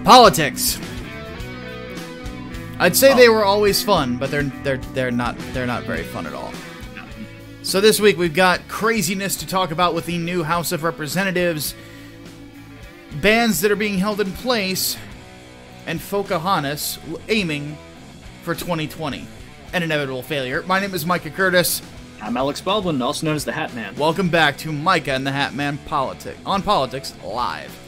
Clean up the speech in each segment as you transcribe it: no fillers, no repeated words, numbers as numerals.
Politics. I'd say they were always fun, but they're not very fun at all. So this week we've got craziness to talk about with the new House of Representatives, bans that are being held in place, and Pocahontas aiming for 2020. An inevitable failure. My name is Micah Curtis. I'm Alex Baldwin, also known as The Hatman. Welcome back to Micah and The Hatman on Politics Live.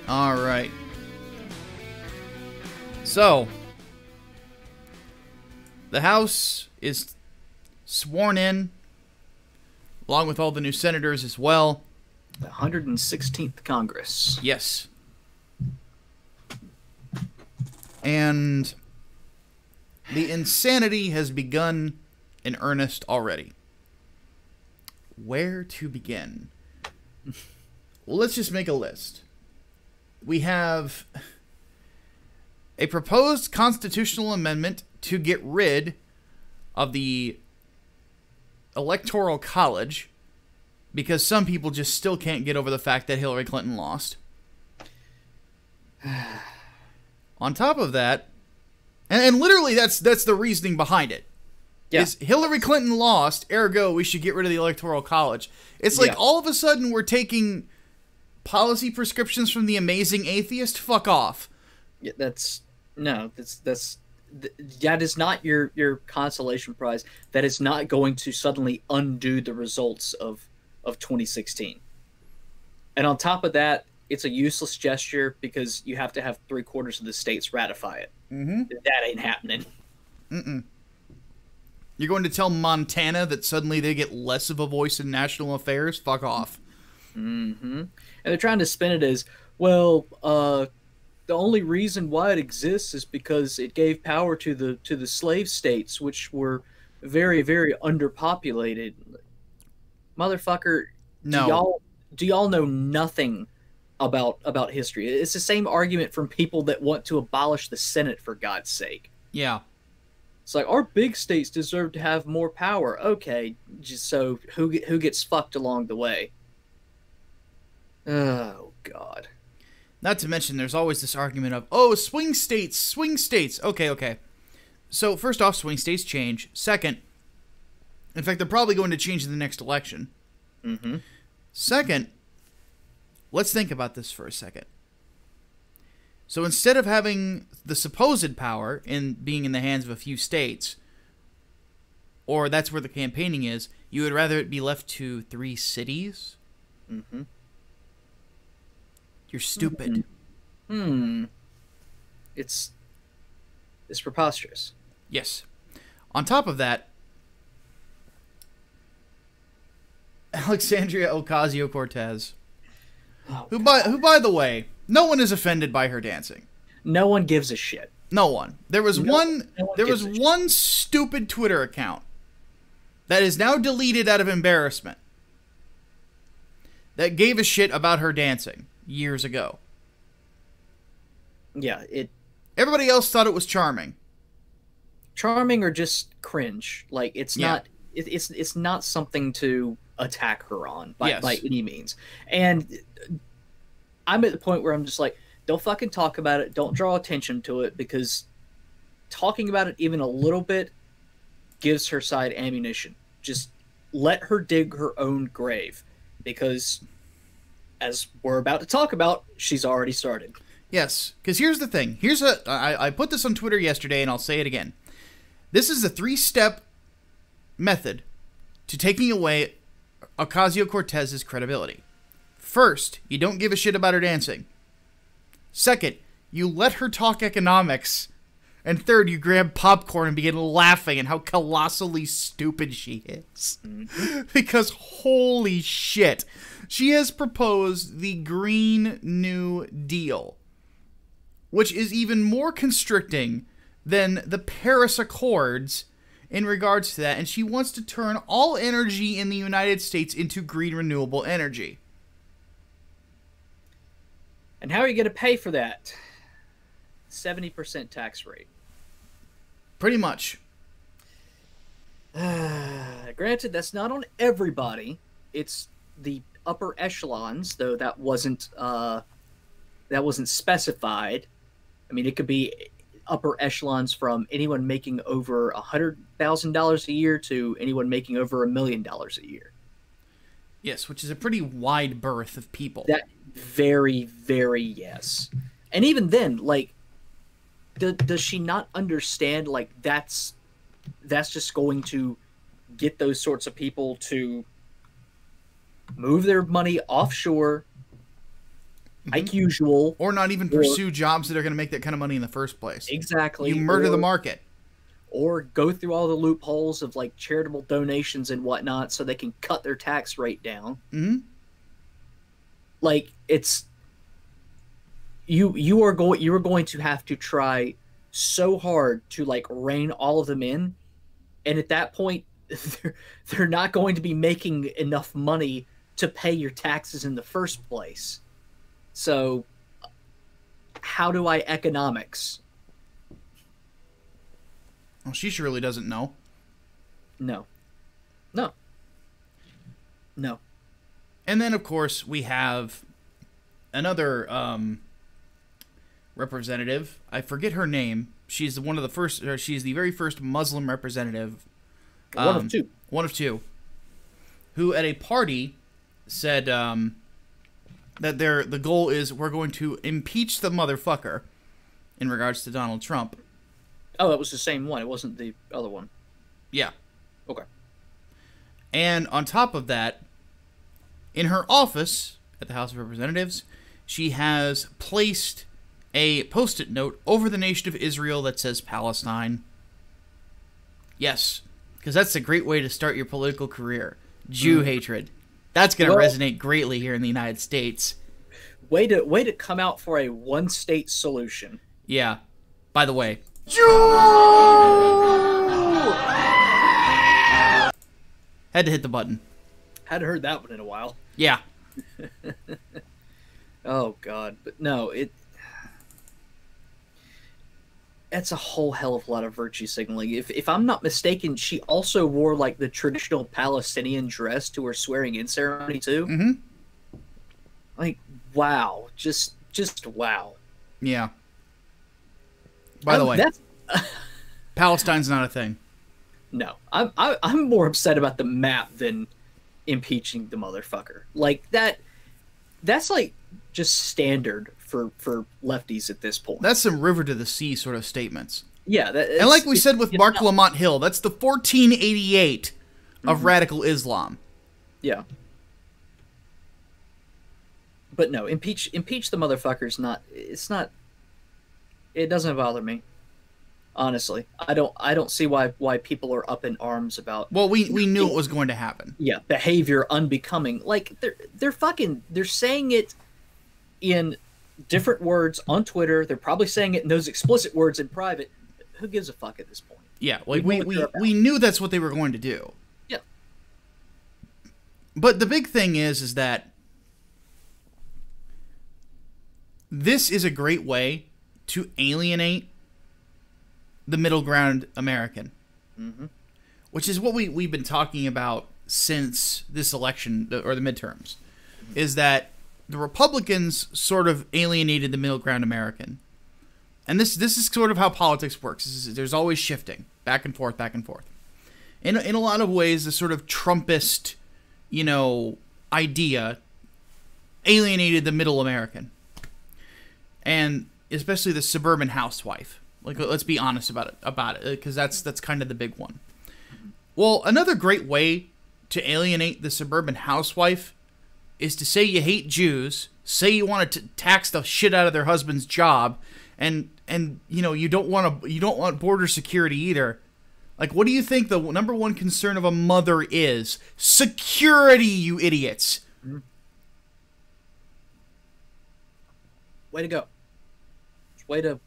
All right. So, the House is sworn in, along with all the new senators as well. The 116th Congress. Yes. And the insanity has begun in earnest already. Where to begin? Well, let's just make a list. We have a proposed constitutional amendment to get rid of the Electoral College because some people just still can't get over the fact that Hillary Clinton lost. On top of that, and literally that's the reasoning behind it. Yeah. Is Hillary Clinton lost, ergo we should get rid of the Electoral College. It's like all of a sudden we're taking policy prescriptions from the amazing atheist. Fuck off. Yeah, that is not your consolation prize. That is not going to suddenly undo the results of 2016. And on top of that, it's a useless gesture because you have to have 3/4 of the states ratify it. Mm-hmm. That ain't happening. Mm-mm. You're going to tell Montana that suddenly they get less of a voice in national affairs? Fuck off. Mm-hmm. And they're trying to spin it as, well, the only reason why it exists is because it gave power to the slave states, which were very, very underpopulated. Motherfucker, no. Do y'all know nothing about history? It's the same argument from people that want to abolish the Senate, for God's sake. Yeah. It's like, our big states deserve to have more power. Okay, just so who gets fucked along the way? Oh, God. Not to mention, there's always this argument of, oh, swing states. Okay. So, first off, swing states change. Second, in fact, they're probably going to change in the next election. Mm-hmm. Second, let's think about this for a second. So, instead of having the supposed power in being in the hands of a few states, or that's where the campaigning is, you would rather it be left to 3 cities? Mm-hmm. You're stupid. It's preposterous. Yes. On top of that, Alexandria Ocasio-Cortez, who by the way, no one is offended by her dancing. No one gives a shit. No one. There was one stupid Twitter account that is now deleted out of embarrassment that gave a shit about her dancing years ago. Yeah, everybody else thought it was charming. Charming or just cringe. Like, it's not it's not something to attack her on by any means. And I'm at the point where I'm just like, don't fucking talk about it, don't draw attention to it, because talking about it even a little bit gives her side ammunition. Just let her dig her own grave, because as we're about to talk about, she's already started. Yes, because here's the thing. I put this on Twitter yesterday, and I'll say it again. This is a 3-step method to taking away Ocasio-Cortez's credibility. First, you don't give a shit about her dancing. Second, you let her talk economics. And third, you grab popcorn and begin laughing at how colossally stupid she is. Because holy shit, she has proposed the Green New Deal, which is even more constricting than the Paris Accords in regards to that. And she wants to turn all energy in the United States into green renewable energy. And how are you going to pay for that? 70% tax rate. Pretty much. Granted, that's not on everybody. It's the upper echelons, though that wasn't specified. I mean, it could be upper echelons from anyone making over $100,000 a year to anyone making over $1 million a year. Yes, which is a pretty wide berth of people. That very, very yes. And even then, like, does she not understand, like, that's just going to get those sorts of people to move their money offshore, like usual. Or not even pursue jobs that are going to make that kind of money in the first place. Exactly. You murder the market. Or go through all the loopholes of, like, charitable donations and whatnot so they can cut their tax rate down. Mm-hmm. Like, it's... You are going to have to try so hard to, like, rein all of them in. And at that point, they're not going to be making enough money to pay your taxes in the first place. So, how do I economics? Well, she surely doesn't know. No. And then, of course, we have another representative. I forget her name. She's one of the first. Or she's the very first Muslim representative. One of two. One of two. Who at a party said that the goal is we're going to impeach the motherfucker in regards to Donald Trump. Oh, it was the same one. It wasn't the other one. Yeah. Okay. And on top of that, in her office at the House of Representatives, she has placed a post-it note over the nation of Israel that says Palestine. Yes, because that's a great way to start your political career. Jew hatred. That's going to resonate greatly here in the United States. Way to come out for a one-state solution. Yeah. By the way, Jew! Had to hit the button. Hadn't heard that one in a while. Yeah. Oh, God. But no, that's a whole hell of a lot of virtue signaling. If I'm not mistaken, she also wore, like, the traditional Palestinian dress to her swearing-in ceremony, too. Mm-hmm. Like, wow. Just wow. Yeah. By the way, Palestine's not a thing. No. I'm more upset about the map than impeaching the motherfucker. Like, that's, like, just standard for lefties at this point. That's some river to the sea sort of statements. Yeah. And like we said with Mark Lamont Hill, that's the 1488 of radical Islam. Yeah. But no, impeach the motherfucker's not... It doesn't bother me. Honestly. I don't see why people are up in arms about... Well, we knew it was going to happen. Yeah, behavior unbecoming. Like, they're saying it in different words on Twitter. They're probably saying it in those explicit words in private. Who gives a fuck at this point? Yeah, like we knew that's what they were going to do. Yeah. But the big thing is that this is a great way to alienate the middle ground American. Mm-hmm. Which is what we've been talking about since this election, or the midterms, is that the Republicans sort of alienated the middle ground American. And this is sort of how politics works. There's always shifting, back and forth, back and forth. In a lot of ways, the sort of Trumpist, idea alienated the middle American. And especially the suburban housewife. Like, let's be honest about it, because that's kind of the big one. Well, another great way to alienate the suburban housewife is to say you hate Jews, say you want to tax the shit out of their husband's job, and you don't want border security either. Like, what do you think the number one concern of a mother is? Security, you idiots. Way to go. Way to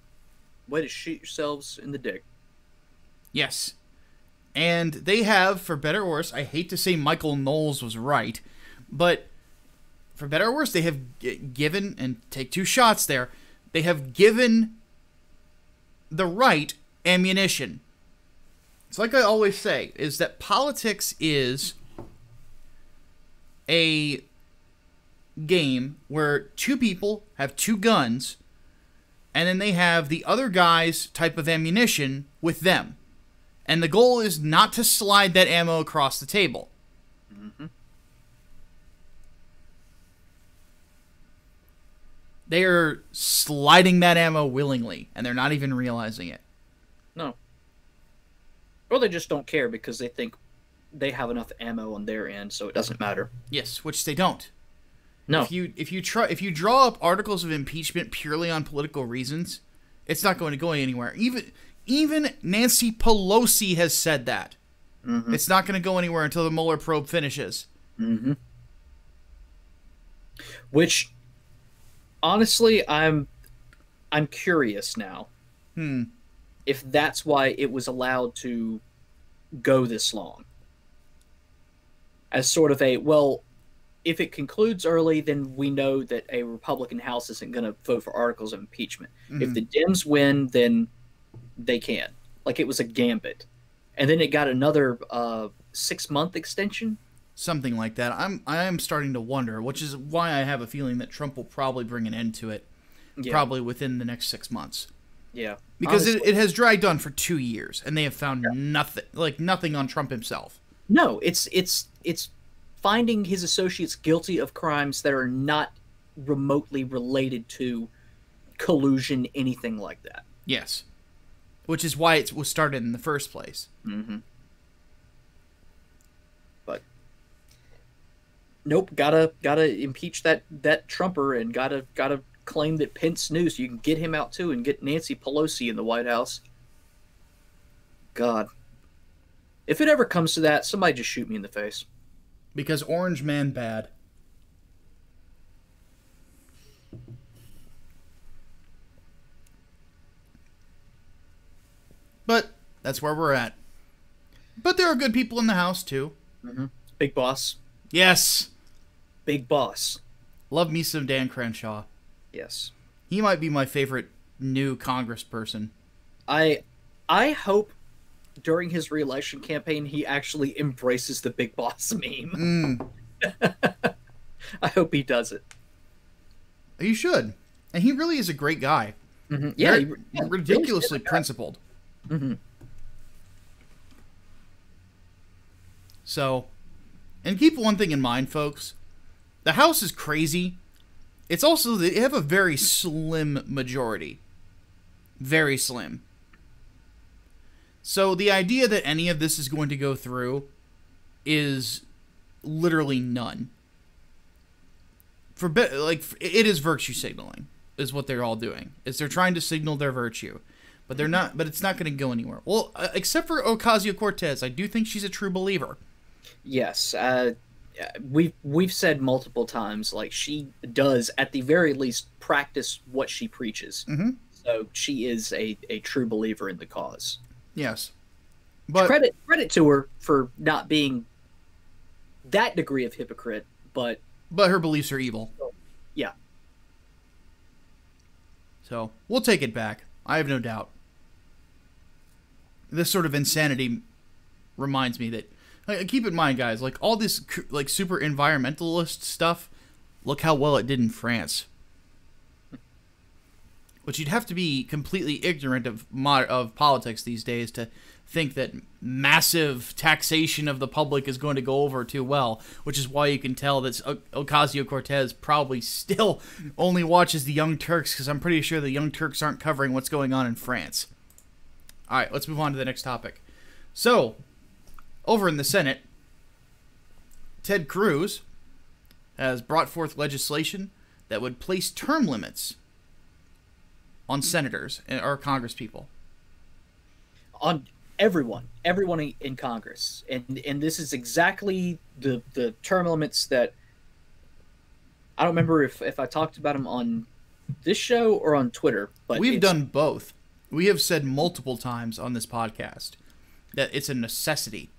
shoot yourselves in the dick. Yes. And they have, for better or worse, I hate to say Michael Knowles was right, but for better or worse, they have given, and take two shots there, they have given the right ammunition. It's like I always say, is that politics is a game where two people have two guns, and then they have the other guy's type of ammunition with them. And the goal is not to slide that ammo across the table. Mm-hmm. They are sliding that ammo willingly, and they're not even realizing it. No. Or they just don't care because they think they have enough ammo on their end, so it doesn't matter. Yes, which they don't. No. If you draw up articles of impeachment purely on political reasons, it's not going to go anywhere. Even Nancy Pelosi has said that. Mm-hmm. It's not going to go anywhere until the Mueller probe finishes. Mm-hmm. Which, honestly, I'm curious now. If that's why it was allowed to go this long. As sort of a, well, if it concludes early, then we know that a Republican House isn't going to vote for articles of impeachment. Mm-hmm. If the Dems win, then they can. Like, it was a gambit. And then it got another 6-month extension. Something like that. I am starting to wonder, which is why I have a feeling that Trump will probably bring an end to it, probably within the next 6 months. Yeah. Because it has dragged on for 2 years, and they have found nothing on Trump himself. No, it's finding his associates guilty of crimes that are not remotely related to collusion, anything like that. Yes. Which is why it was started in the first place. Mm-hmm. But nope, gotta impeach that Trumper, and gotta claim that Pence knew, so you can get him out too and get Nancy Pelosi in the White House. God. If it ever comes to that, somebody just shoot me in the face. Because Orange Man bad. But that's where we're at. But there are good people in the House, too. Mm-hmm. Big Boss. Yes. Big Boss. Love me some Dan Crenshaw. Yes. He might be my favorite new congressperson. I hope during his re-election campaign he actually embraces the Big Boss meme. I hope he does it. He should. And he really is a great guy. Mm-hmm. Yeah, ridiculously principled. Mm-hmm. So, and keep one thing in mind, folks. The House is crazy. It's also, they have a very slim majority. Very slim. So the idea that any of this is going to go through is literally none. It is virtue signaling, is what they're all doing. Is they're trying to signal their virtue. But they're not. But it's not going to go anywhere. Well, except for Ocasio-Cortez, I do think she's a true believer. Yes, we've said multiple times, like, she does at the very least practice what she preaches. Mm-hmm. So she is a true believer in the cause. Yes, but credit to her for not being that degree of hypocrite, but her beliefs are evil. Yeah. So we'll take it back. I have no doubt. This sort of insanity reminds me that, keep in mind, guys, like, all this like super environmentalist stuff, look how well it did in France. Which you'd have to be completely ignorant of politics these days to think that massive taxation of the public is going to go over too well, which is why you can tell that Ocasio-Cortez probably still only watches the Young Turks, because I'm pretty sure the Young Turks aren't covering what's going on in France. All right, let's move on to the next topic. So, over in the Senate, Ted Cruz has brought forth legislation that would place term limits on senators or congresspeople. On everyone in Congress. And this is exactly the term limits that, I don't remember if I talked about them on this show or on Twitter. But we've done both. We have said multiple times on this podcast that it's a necessity.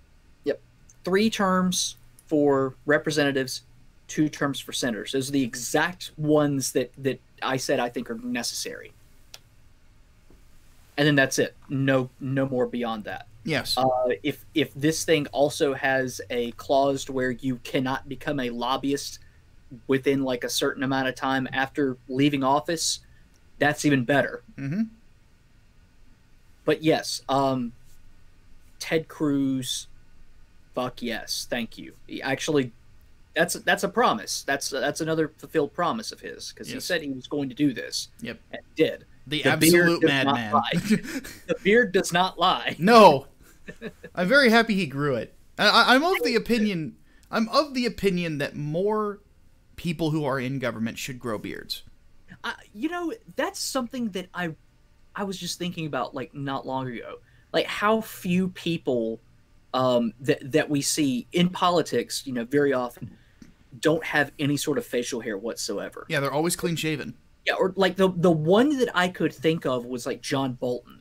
Yep. 3 terms for representatives, 2 terms for senators. Those are the exact ones that I said I think are necessary. and then that's it. No more beyond that. Yes. If this thing also has a clause where you cannot become a lobbyist within like a certain amount of time after leaving office, that's even better. Mm-hmm. But yes, Ted Cruz, fuck yes, thank you. Actually, that's a promise. That's another fulfilled promise of his, because he said he was going to do this. Yep. And did. The absolute madman. The beard does not lie. No. I'm very happy he grew it. I'm of the opinion that more people who are in government should grow beards. That's something that I was just thinking about like not long ago. Like how few people that we see in politics, very often don't have any sort of facial hair whatsoever. Yeah, they're always clean shaven. Yeah, or like the one that I could think of was like John Bolton,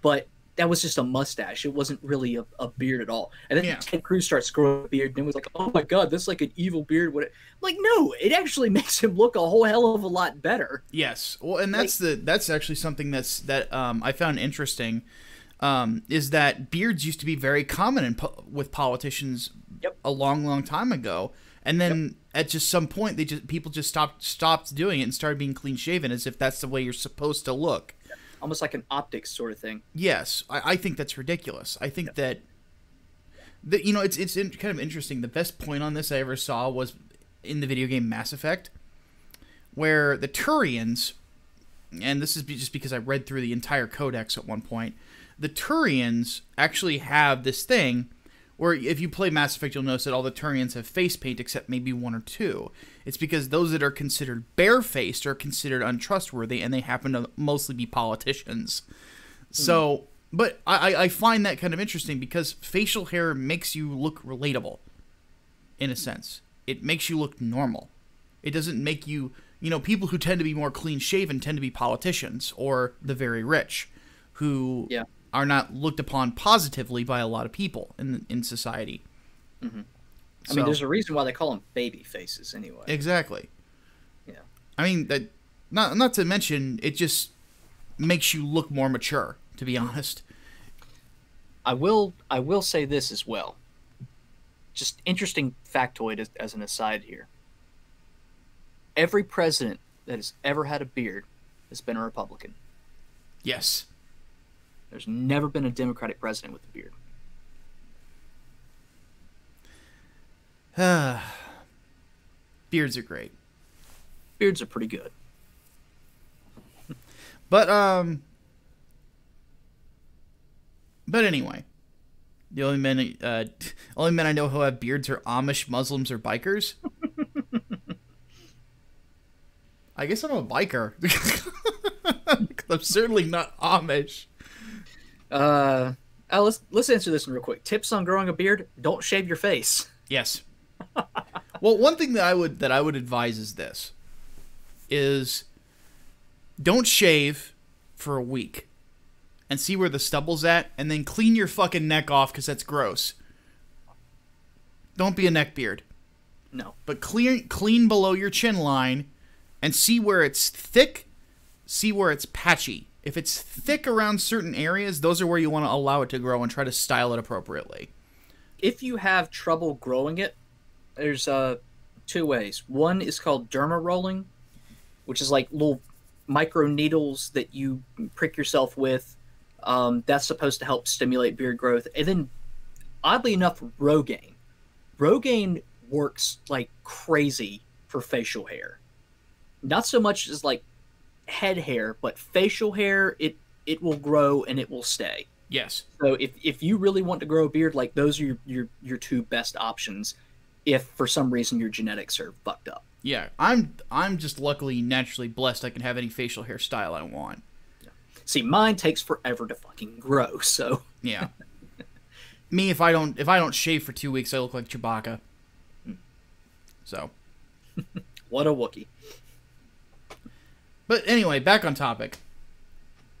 but that was just a mustache. It wasn't really a beard at all. And then Ted Cruz starts growing a beard, and it was like, oh my god, that's like an evil beard. Like, no, it actually makes him look a whole hell of a lot better. Yes, well, and that's actually something that I found interesting. Is that beards used to be very common with politicians a long time ago, and then at just some point people just stopped doing it and started being clean shaven, as if that's the way you're supposed to look. Almost like an optics sort of thing. Yes, I think that's ridiculous. I think that it's kind of interesting. The best point on this I ever saw was in the video game Mass Effect, where the Turians, and this is just because I read through the entire codex at one point, the Turians actually have this thing where if you play Mass Effect, you'll notice that all the Turians have face paint except maybe one or two. It's because those that are considered barefaced are considered untrustworthy, and they happen to mostly be politicians. So, but I find that kind of interesting because facial hair makes you look relatable, in a sense. It makes you look normal. It doesn't make you, people who tend to be more clean-shaven tend to be politicians or the very rich, who are not looked upon positively by a lot of people in society. Mm-hmm. I mean, there's a reason why they call them baby faces anyway. Exactly. Yeah. I mean, that not to mention, it just makes you look more mature, to be honest. I will say this as well. Just interesting factoid as an aside here. Every president that has ever had a beard has been a Republican. Yes. There's never been a Democratic president with a beard. Beards are great. Beards are pretty good. But anyway, the only men I know who have beards are Amish, Muslims, or bikers. I guess I'm a biker. I'm certainly not Amish. Let's answer this one real quick. Tips on growing a beard: don't shave your face. Yes. Well, one thing that I would advise is don't shave for a week and see where the stubble's at, and then clean your fucking neck off, because that's gross. Don't be a neckbeard. No. But clean below your chin line and see where it's thick, see where it's patchy. If it's thick around certain areas, those are where you want to allow it to grow and try to style it appropriately. If you have trouble growing it, there's two ways. One is called derma rolling, which is like little micro needles that you prick yourself with. That's supposed to help stimulate beard growth. And then, oddly enough, Rogaine. Rogaine works like crazy for facial hair. Not so much as like head hair, but facial hair, it will grow and it will stay. Yes. So if you really want to grow a beard, like those are your two best options. If for some reason your genetics are fucked up. Yeah, I'm just luckily naturally blessed. I can have any facial hair style I want. Yeah. See, mine takes forever to fucking grow. So yeah. Me, if I don't shave for 2 weeks, I look like Chewbacca. So. What a Wookiee. But anyway, back on topic.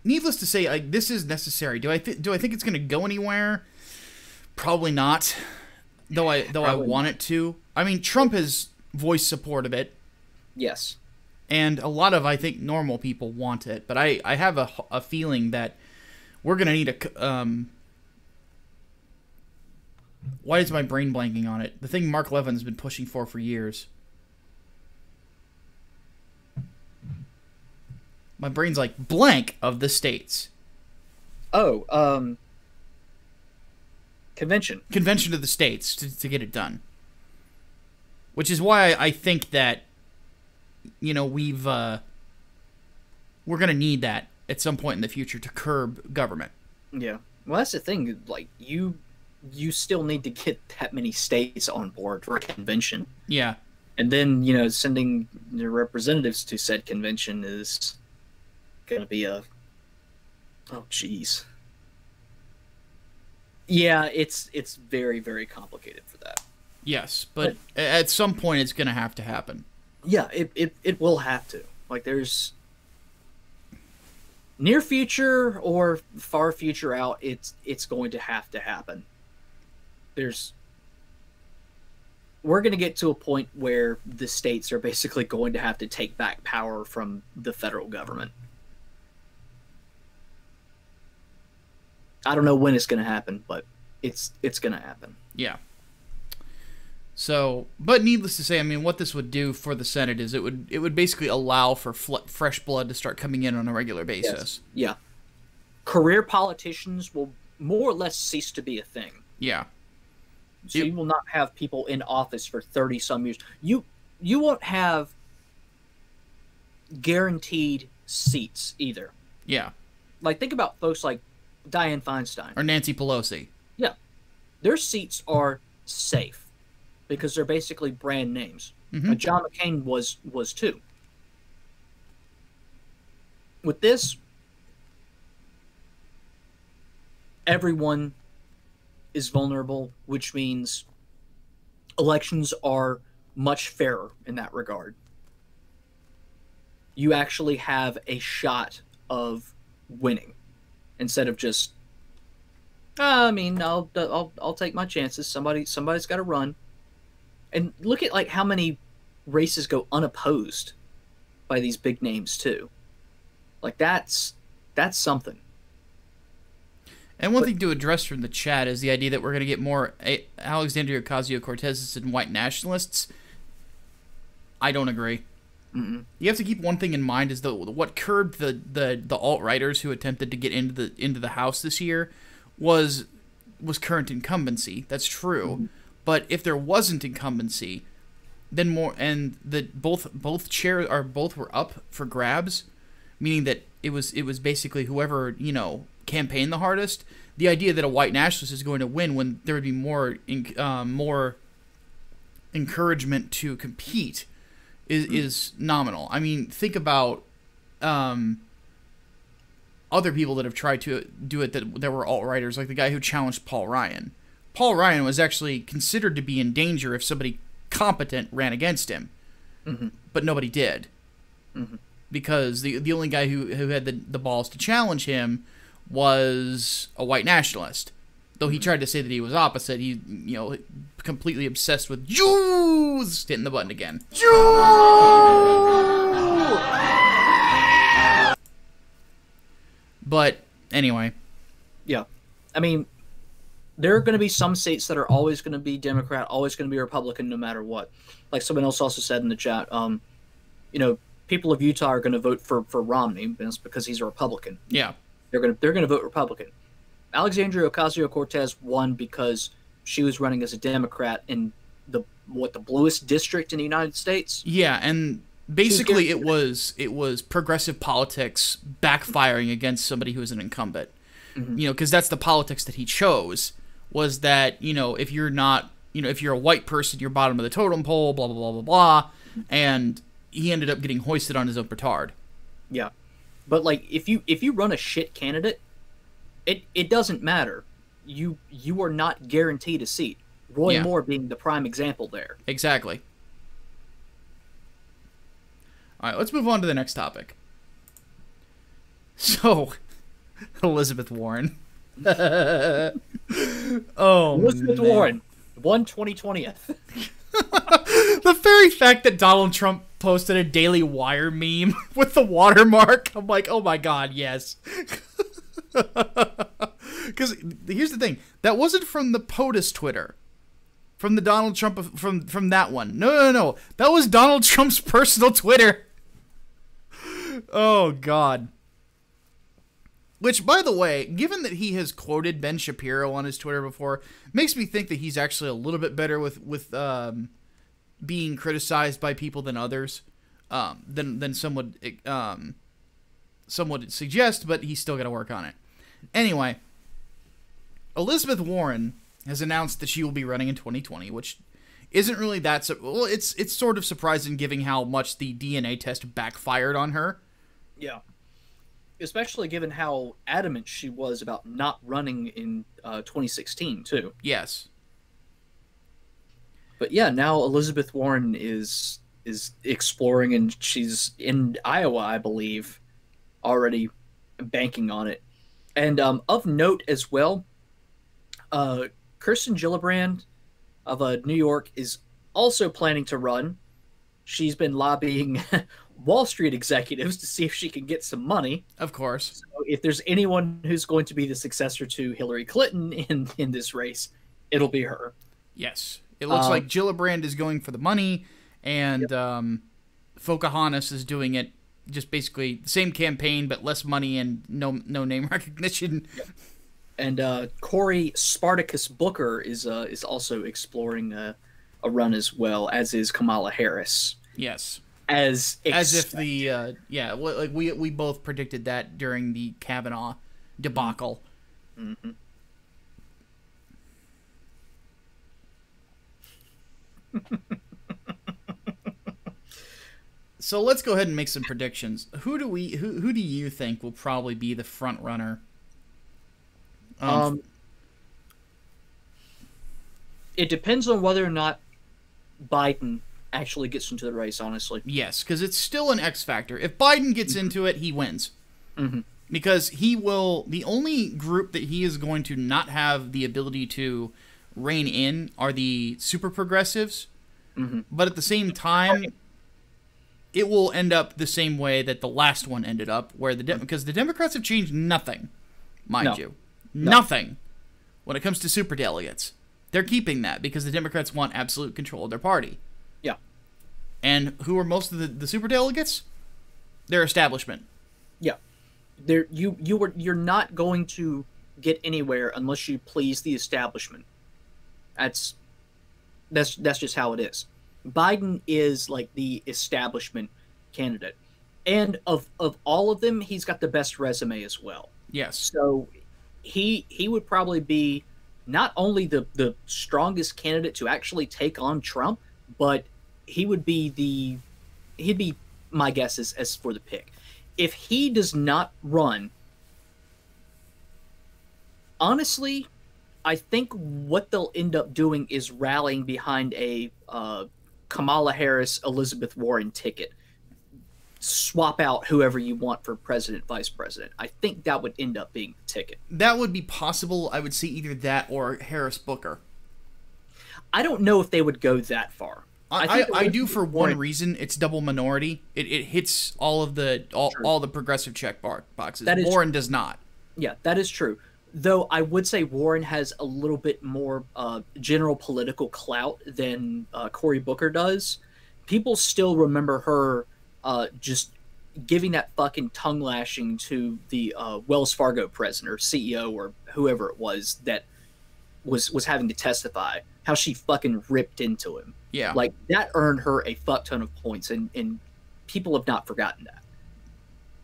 Needless to say, this is necessary. Do I think it's going to go anywhere? Probably not. Though I want it to. I mean, Trump has voiced support of it. Yes. And a lot of, I think, normal people want it. But I have a feeling that we're gonna need a why is my brain blanking on it? The thing Mark Levin's been pushing for years. My brain's like blank of the states. Oh, convention. Convention of the states to get it done. Which is why I think that, you know, we're going to need that at some point in the future to curb government. Yeah. Well, that's the thing. Like, you still need to get that many states on board for a convention. Yeah. And then, you know, sending the representatives to said convention is going to be a... Oh, jeez. Yeah, it's very, very complicated for that. Yes, but at some point it's going to happen. Yeah, it will have to. Like, there's near future or far future out, it's going to happen. We're going to get to a point where the states are basically going to have to take back power from the federal government. I don't know when it's going to happen, but it's going to happen. Yeah. So, but needless to say, I mean, what this would do for the Senate is it would basically allow for fresh blood to start coming in on a regular basis. Yes. Yeah. Career politicians will more or less cease to be a thing. Yeah. So you will not have people in office for 30-some years. You won't have guaranteed seats either. Yeah. Like, think about folks like Dianne Feinstein. Or Nancy Pelosi. Yeah. Their seats are safe because they're basically brand names. Mm-hmm. John McCain was too. With this, everyone is vulnerable, which means elections are much fairer in that regard. You actually have a shot of winning instead of just, I mean, I'll take my chances. Somebody's got to run. And look at like how many races go unopposed by these big names too. Like that's something. And one thing to address from the chat is the idea that we're going to get more Alexandria Ocasio-Cortez and white nationalists. I don't agree. Mm-mm. You have to keep one thing in mind: is what curbed the alt-righters who attempted to get into the House this year was current incumbency. That's true. Mm-hmm. But if there wasn't incumbency, then both chairs were up for grabs, meaning that it was basically whoever, you know, campaigned the hardest. The idea that a white nationalist is going to win when there would be more encouragement to compete is nominal. I mean, think about other people that have tried to do it that were alt-righters, like the guy who challenged Paul Ryan. Paul Ryan was actually considered to be in danger if somebody competent ran against him, mm-hmm. but nobody did, mm-hmm. because the only guy who had the balls to challenge him was a white nationalist. Though he tried to say that he was opposite, he, you know, completely obsessed with Jews. Hitting the button again. Jew! But anyway, yeah, I mean, there are going to be some states that are always going to be Democrat, always going to be Republican, no matter what. Like someone else also said in the chat, you know, people of Utah are going to vote for Romney because he's a Republican. Yeah, they're going to vote Republican. Alexandria Ocasio-Cortez won because she was running as a Democrat in the bluest district in the United States. Yeah, and basically it was progressive politics backfiring against somebody who was an incumbent. Mm-hmm. You know, because that's the politics that he chose, was that, you know, if you're not, you know, if you're a white person, you're bottom of the totem pole, blah, blah, blah, blah, blah. And he ended up getting hoisted on his own petard. Yeah. But, like, if you run a shit candidate, it doesn't matter. You are not guaranteed a seat. Roy Moore being the prime example there. Exactly. All right, let's move on to the next topic. So, Elizabeth Warren. Elizabeth man. Warren, 2020th. The very fact that Donald Trump posted a Daily Wire meme with the watermark, I'm like, oh my god, yes. Because here's the thing. That wasn't from the POTUS Twitter. From the Donald Trump, from that one. No. That was Donald Trump's personal Twitter. Oh, God. Which, by the way, given that he has quoted Ben Shapiro on his Twitter before, makes me think that he's actually a little bit better with being criticized by people than others, than some would suggest, but he's still got to work on it. Anyway, Elizabeth Warren has announced that she will be running in 2020, which isn't really that... Well, it's sort of surprising given how much the DNA test backfired on her. Yeah. Especially given how adamant she was about not running in 2016, too. Yes. But yeah, now Elizabeth Warren is exploring, and she's in Iowa, I believe, already banking on it. And of note as well, Kirsten Gillibrand of New York is also planning to run. She's been lobbying Wall Street executives to see if she can get some money. Of course. So if there's anyone who's going to be the successor to Hillary Clinton in this race, it'll be her. Yes. It looks like Gillibrand is going for the money, and Pocahontas is doing it just basically the same campaign, but less money and no name recognition. Yep. And Cory Spartacus Booker is also exploring a run as well, as is Kamala Harris. Yes. As if the we both predicted that during the Kavanaugh debacle. Mm-hmm. So let's go ahead and make some predictions. Who do you think will probably be the front runner? It depends on whether or not Biden actually gets into the race, honestly. Yes, because it's still an X factor. If Biden gets into it, he wins. Mm-hmm. Because he will... The only group that he is going to not have the ability to rein in are the super progressives. Mm-hmm. But at the same time, it will end up the same way that the last one ended up, where because the Democrats have changed nothing, mind you. No. Nothing when it comes to superdelegates. They're keeping that because the Democrats want absolute control of their party. Yeah. And who are most of the superdelegates? Their establishment. Yeah. You're not going to get anywhere unless you please the establishment. That's just how it is. Biden is like the establishment candidate. And of all of them, he's got the best resume as well. Yes. So he would probably be not only the strongest candidate to actually take on Trump, but he'd be my guess as for the pick. If he does not run, honestly, I think what they'll end up doing is rallying behind a Kamala Harris, Elizabeth Warren ticket. Swap out whoever you want for president, vice president. I think that would end up being the ticket. That would be possible. I would see either that or Harris Booker. I don't know if they would go that far. I do for one reason. It's double minority. It hits all the progressive check boxes. Warren does not. Yeah, that is true. Though I would say Warren has a little bit more general political clout than Cory Booker does. People still remember her just giving that fucking tongue lashing to the Wells Fargo president or CEO or whoever it was that was having to testify. How she fucking ripped into him. Yeah. Like, that earned her a fuck ton of points, and people have not forgotten that.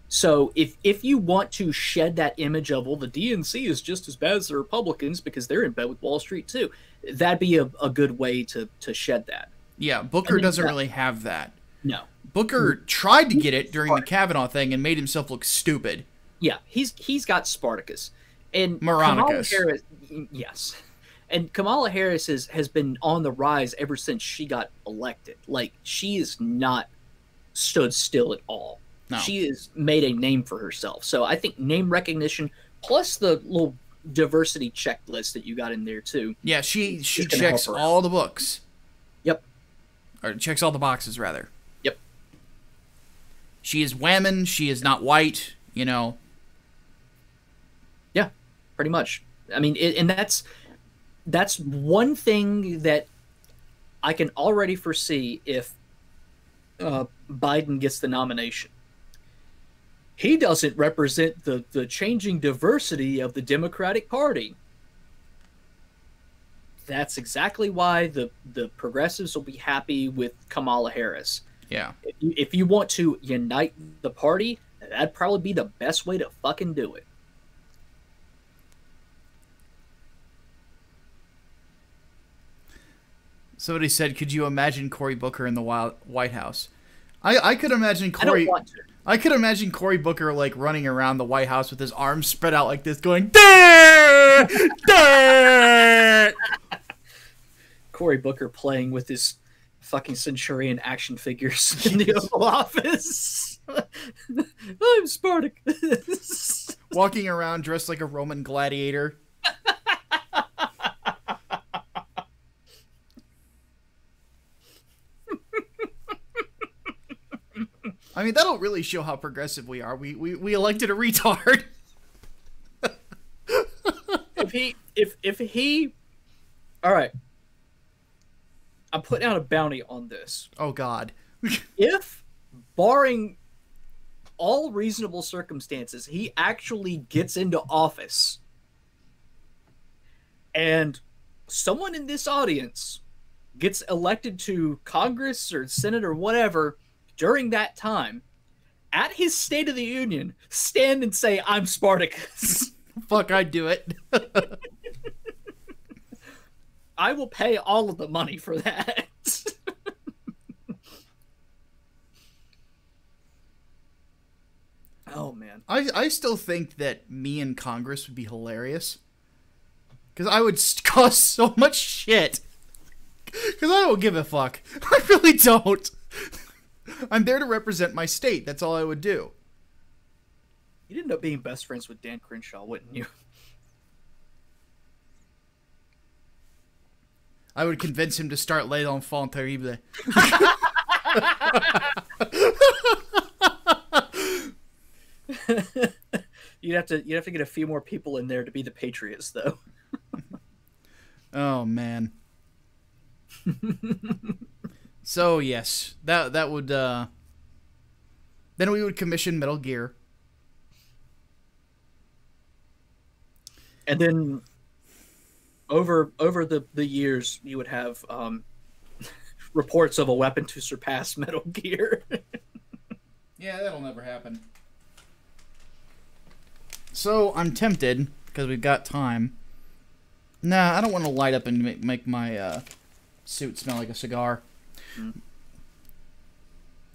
So if you want to shed that image of, well, the DNC is just as bad as the Republicans because they're in bed with Wall Street too, that'd be a good way to shed that. Yeah, Booker doesn't really have that. No. Booker tried to get it during the Kavanaugh thing and made himself look stupid. Yeah, he's got Spartacus. And Moronicus. Kamala Harris, yes. And Kamala Harris has been on the rise ever since she got elected. Like, she is not stood still at all. No. She has made a name for herself. So I think name recognition plus the little diversity checklist that you got in there too. Yeah, she checks all the books. Yep. Or checks all the boxes, rather. Yep. She is women. She is not white, you know. pretty much. I mean, and that's one thing that I can already foresee if Biden gets the nomination. He doesn't represent the changing diversity of the Democratic Party. That's exactly why the progressives will be happy with Kamala Harris. Yeah. If you want to unite the party, that'd probably be the best way to fucking do it. Somebody said, "Could you imagine Cory Booker in the White House?" I could imagine Cory. I don't want to. I could imagine Cory Booker like running around the White House with his arms spread out like this, going "Dah! Dah!" Cory Booker playing with his fucking Centurion action figures in the Oval Office. I'm Spartacus. Walking around dressed like a Roman gladiator. I mean, that'll really show how progressive we are. We elected a retard. if he, all right, I'm putting out a bounty on this. Oh God. If, barring all reasonable circumstances, he actually gets into office, and someone in this audience gets elected to Congress or Senate or whatever during that time, at his State of the Union, stand and say, "I'm Spartacus." Fuck, I'd do it. I will pay all of the money for that. Oh, man. I still think that me in Congress would be hilarious. Because I would cause so much shit. Because I don't give a fuck. I really don't. I'm there to represent my state. That's all I would do. You'd end up being best friends with Dan Crenshaw, wouldn't you? I would convince him to start Les Enfants Terribles. You'd have to get a few more people in there to be the Patriots, though. Oh man. So yes, that would then we would commission Metal Gear. And then over the years you would have reports of a weapon to surpass Metal Gear. Yeah, that'll never happen. So I'm tempted, because we've got time. Nah, I don't want to light up and make my suit smell like a cigar.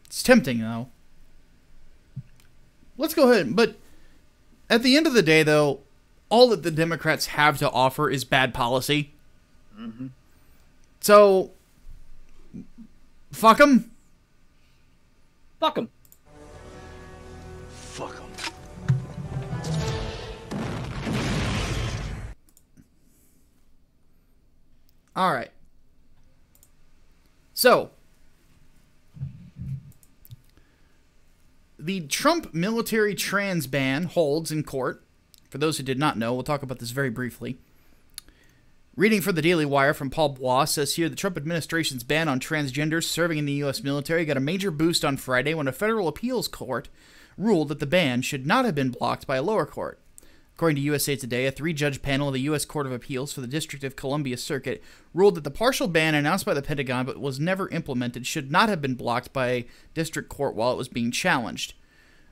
It's tempting, though. Let's go ahead. But at the end of the day, though, all that the Democrats have to offer is bad policy. Mm-hmm. So, fuck them. Fuck them. Fuck them. All right. So, the Trump military trans ban holds in court. For those who did not know, we'll talk about this very briefly. Reading for the Daily Wire from Paul Bois says here, the Trump administration's ban on transgenders serving in the U.S. military got a major boost on Friday when a federal appeals court ruled that the ban should not have been blocked by a lower court. According to USA Today, a 3-judge panel of the U.S. Court of Appeals for the District of Columbia Circuit ruled that the partial ban announced by the Pentagon but was never implemented should not have been blocked by a district court while it was being challenged.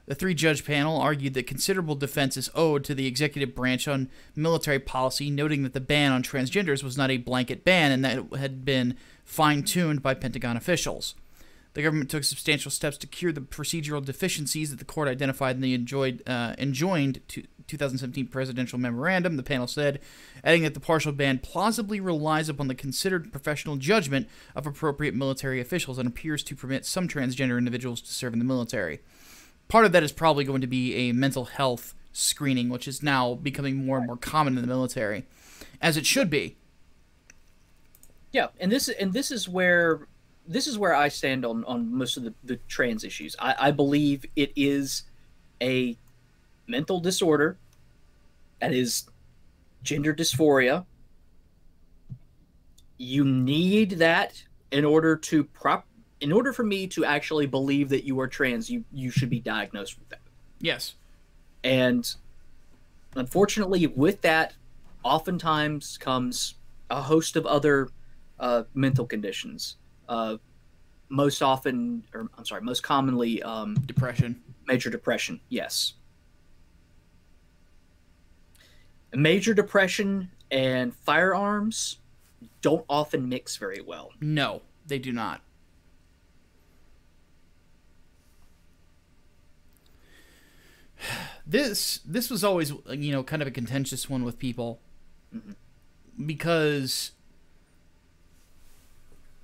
The 3-judge panel argued that considerable defense is owed to the executive branch on military policy, noting that the ban on transgenders was not a blanket ban and that it had been fine-tuned by Pentagon officials. The government took substantial steps to cure the procedural deficiencies that the court identified in the enjoined 2017 presidential memorandum, the panel said, adding that the partial ban plausibly relies upon the considered professional judgment of appropriate military officials and appears to permit some transgender individuals to serve in the military. Part of that is probably going to be a mental health screening, which is now becoming more and more common in the military, as it should be. Yeah, and this is where I stand on most of the trans issues. I believe it is a mental disorder that is gender dysphoria. You need that in order for me to actually believe that you are trans, you should be diagnosed with that. Yes. And unfortunately, with that, oftentimes comes a host of other mental conditions. Most commonly, depression. Major depression, yes. Major depression and firearms don't often mix very well. No, they do not. This was always, kind of a contentious one with people, because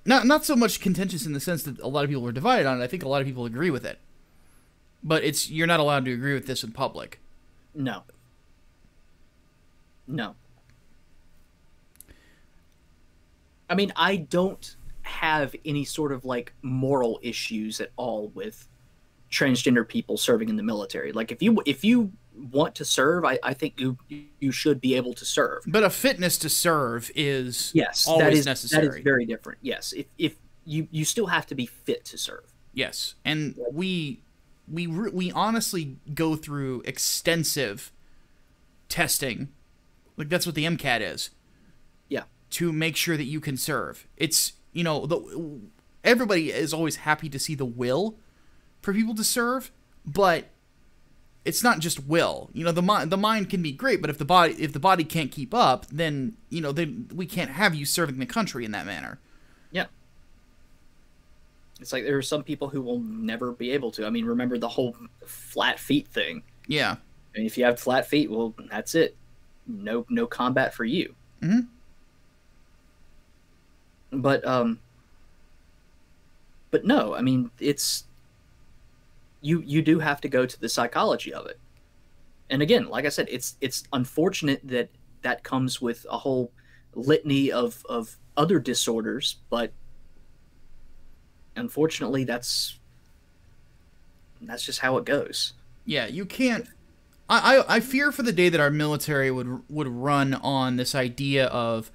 not so much contentious in the sense that a lot of people were divided on it. I think a lot of people agree with it, but you're not allowed to agree with this in public. No. I mean, I don't have any sort of moral issues at all with transgender people serving in the military. Like, if you want to serve, I think you should be able to serve. But a fitness to serve is always necessary. That is very different. Yes, if you still have to be fit to serve. Yes, and we honestly go through extensive testing. Like, that's what the MCAT is. Yeah. To make sure that you can serve. It's, everybody is always happy to see the will for people to serve, but it's not just will. The mind can be great, but if the body can't keep up, then we can't have you serving the country in that manner. Yeah. It's like there are some people who will never be able to. I mean, remember the whole flat feet thing. Yeah. And if you have flat feet, well, that's it. No combat for you. Mm-hmm. But no, I mean, it's you do have to go to the psychology of it. And again, like I said, it's unfortunate that comes with a whole litany of other disorders, but unfortunately that's just how it goes. Yeah, you can't. I fear for the day that our military would run on this idea of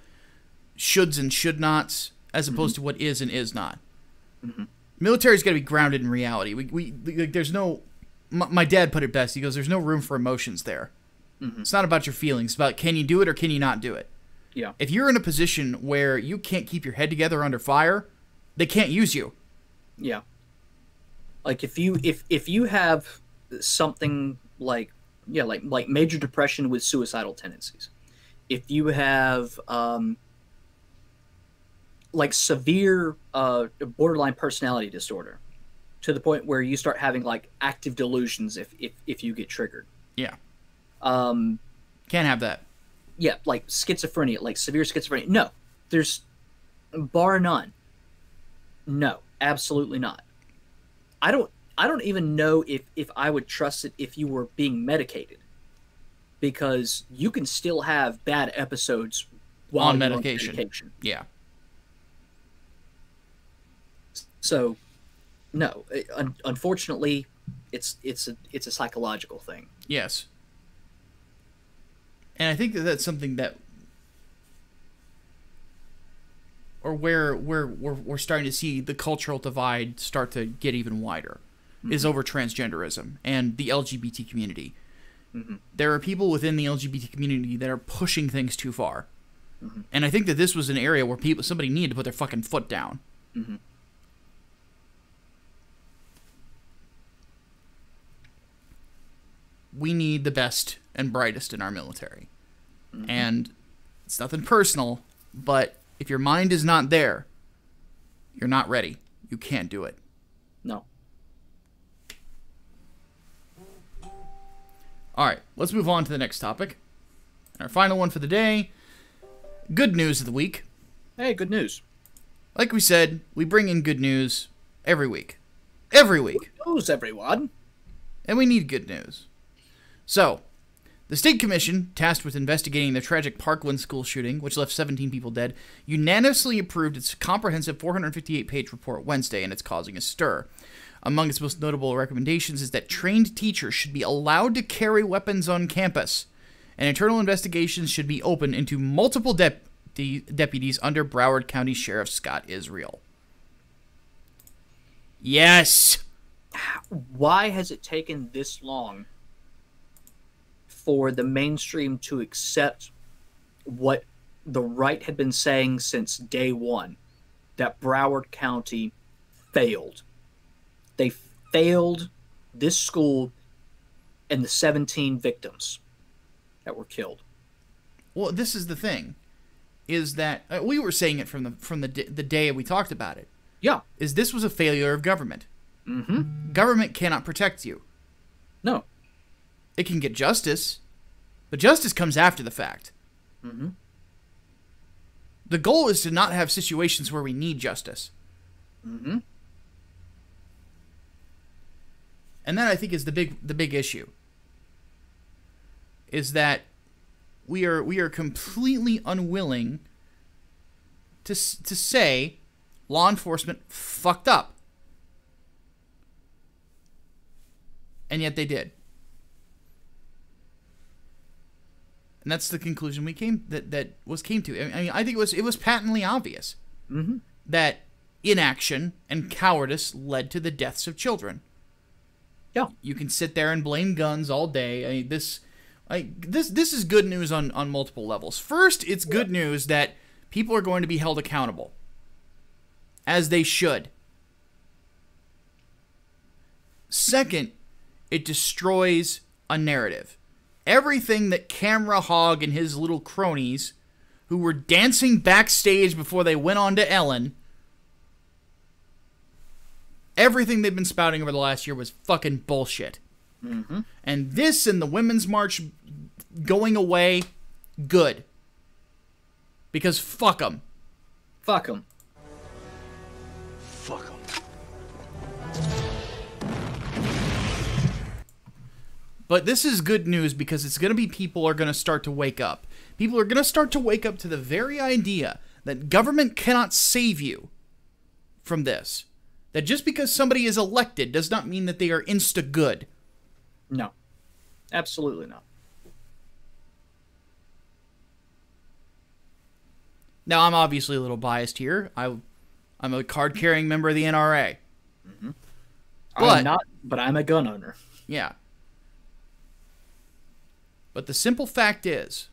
shoulds and should nots as opposed to what is and is not. Military's got to be grounded in reality. There's no. My dad put it best. He goes, "There's no room for emotions there. It's not about your feelings. It's about can you do it or can you not do it." Yeah. If you're in a position where you can't keep your head together under fire, they can't use you. Yeah. Like if you have something like major depression with suicidal tendencies, if you have severe borderline personality disorder to the point where you start having active delusions if you get triggered. Yeah. Can't have that. Yeah, like schizophrenia, like severe schizophrenia. No. There's bar none. No, absolutely not. I don't even know if I would trust it if you were being medicated, because you can still have bad episodes while on medication. Yeah. So, no. Unfortunately, it's a psychological thing. Yes. And I think that's something that, or where we're starting to see the cultural divide start to get even wider, is over transgenderism and the LGBT community. There are people within the LGBT community that are pushing things too far. And I think that this was an area where somebody needed to put their fucking foot down. We need the best and brightest in our military. And it's nothing personal, but if your mind is not there, you're not ready. You can't do it. No. All right, let's move on to the next topic. Our final one for the day. Good news of the week. Hey, good news. Like we said, we bring in good news every week. Every week. Good news, everyone. And we need good news. So, the State Commission, tasked with investigating the tragic Parkland school shooting, which left 17 people dead, unanimously approved its comprehensive 458-page report Wednesday, and it's causing a stir. Among its most notable recommendations is that trained teachers should be allowed to carry weapons on campus, and internal investigations should be opened into multiple deputies under Broward County Sheriff Scott Israel. Yes! Why has it taken this long for the mainstream to accept what the right had been saying since day one, that Broward County failed? They failed this school and the 17 victims that were killed. Well, this is the thing, is that we were saying it from the day we talked about it. Yeah. Is this was a failure of government. Mm-hmm. Government cannot protect you. No. It can get justice, but justice comes after the fact. Mm-hmm. The goal is to not have situations where we need justice. Mm-hmm. And that, I think, is the big issue. Is that we are completely unwilling to say law enforcement fucked up. And yet they did. And that's the conclusion we came to. I mean, I think it was patently obvious that inaction and cowardice led to the deaths of children. Yeah. You can sit there and blame guns all day. I mean, this is good news on multiple levels. First, it's good news that people are going to be held accountable, as they should. Second, it destroys a narrative. Everything that Camera Hog and his little cronies, who were dancing backstage before they went on to Ellen, everything they've been spouting over the last year was fucking bullshit. Mm-hmm. And this and the Women's March going away, good. Because fuck them. Fuck them. Fuck them. But this is good news because it's going to be people are going to start to wake up. People are going to start to wake up to the very idea that government cannot save you from this. That just because somebody is elected does not mean that they are insta-good. No. Absolutely not. Now, I'm obviously a little biased here. I'm a card-carrying member of the NRA. Mm-hmm. But, I'm not, but I'm a gun owner. Yeah. But the simple fact is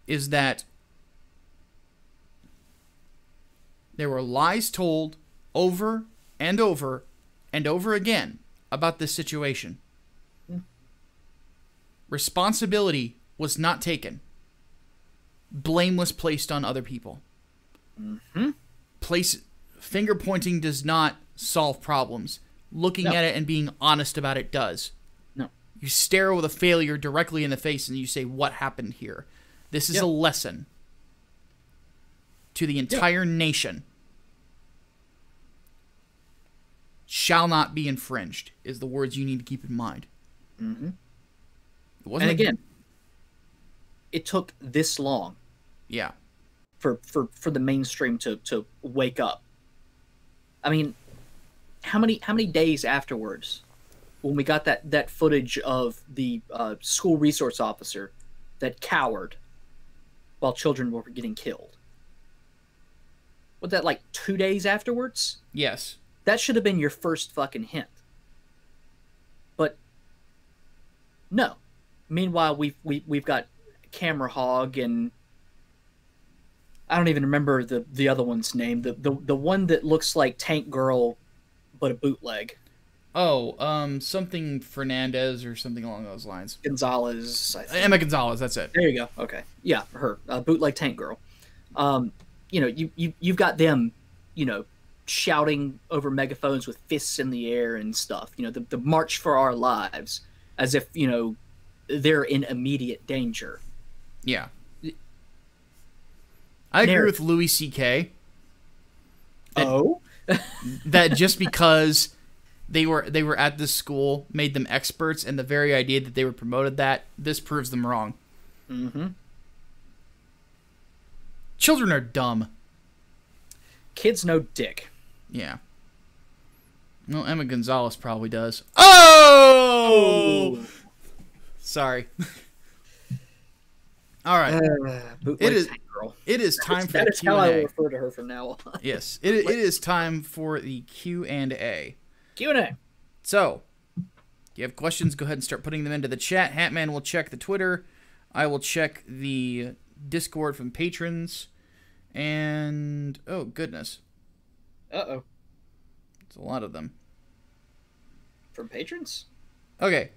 that there were lies told over and over and over again about this situation. Responsibility was not taken. Blame was placed on other people. Mm-hmm. Finger pointing does not solve problems. Looking at it and being honest about it does. No. You stare with a failure directly in the face and you say, what happened here? This is a lesson to the entire nation. Shall not be infringed is the words you need to keep in mind. Mm-hmm. And again, it took this long. Yeah. For the mainstream to wake up. I mean, how many days afterwards, when we got that footage of the school resource officer that cowered while children were getting killed? Was that like 2 days afterwards? Yes. That should have been your first fucking hint. But no. Meanwhile, we've got Camera Hog and I don't even remember the other one's name. The one that looks like Tank Girl, but a bootleg. Oh, something Fernandez or something along those lines. Gonzalez, I think. Emma Gonzalez, that's it. There you go. Okay, yeah, her bootleg Tank Girl. You've got them, shouting over megaphones with fists in the air and stuff. The March for Our Lives, as if they're in immediate danger. Yeah. I agree with Louis C.K. That just because they were at this school made them experts, and the very idea that they were promoted this proves them wrong. Mm-hmm. Children are dumb. Kids know dick. Yeah. Well, Emma Gonzalez probably does. Oh! Sorry. All right. It is time for the Q&A. That is how I will refer to her from now on. Yes. It is time for the Q&A. Q&A. So, if you have questions, go ahead and start putting them into the chat. Hatman will check the Twitter. I will check the Discord from patrons. And, oh, goodness. Uh-oh. It's a lot of them. From patrons? Okay.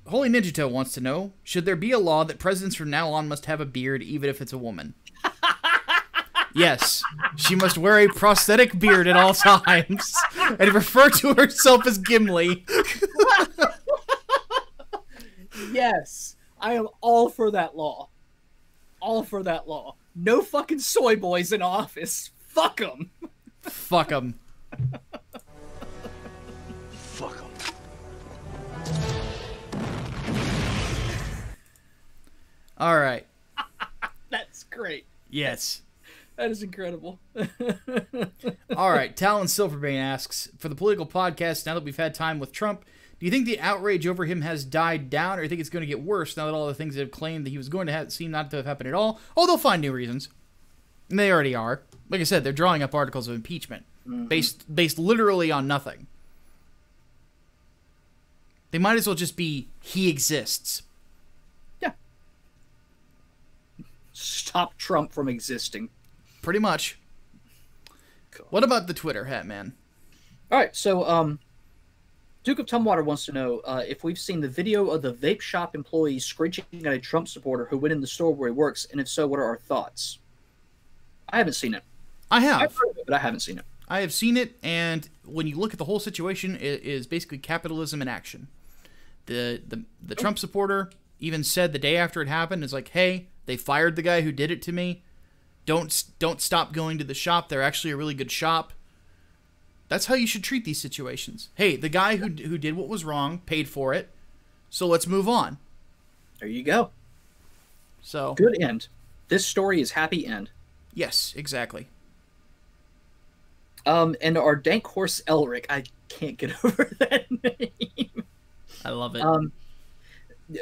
Holy Ninja Toe wants to know, should there be a law that presidents from now on must have a beard even if it's a woman? Yes. She must wear a prosthetic beard at all times and refer to herself as Gimli. Yes. I am all for that law. All for that law. No fucking soy boys in office. Fuck them. Fuck them. Fuck them. All right. That's great. Yes. That is incredible. All right. Talon Silverbane asks, for the political podcast, now that we've had time with Trump, do you think the outrage over him has died down, or do you think it's going to get worse now that all the things that have claimed that he was going to seem not to have happened at all? Oh, they'll find new reasons. And they already are. Like I said, they're drawing up articles of impeachment based literally on nothing. They might as well just be, he exists. Yeah. Stop Trump from existing. Pretty much. Cool. What about the Twitter, Hatman? All right, so Duke of Tumwater wants to know if we've seen the video of the vape shop employee screeching at a Trump supporter who went in the store where he works, and if so, what are our thoughts? I haven't seen it. I have. I've heard of it, but I haven't seen it. I have seen it, and when you look at the whole situation, it is basically capitalism in action. The Trump supporter even said the day after it happened, is like, hey, they fired the guy who did it to me. Don't stop going to the shop. They're actually a really good shop. That's how you should treat these situations. Hey, the guy who did what was wrong paid for it, so let's move on. There you go. So good end. This story is happy end. Yes, exactly. And our dank horse Elric, I can't get over that name. I love it.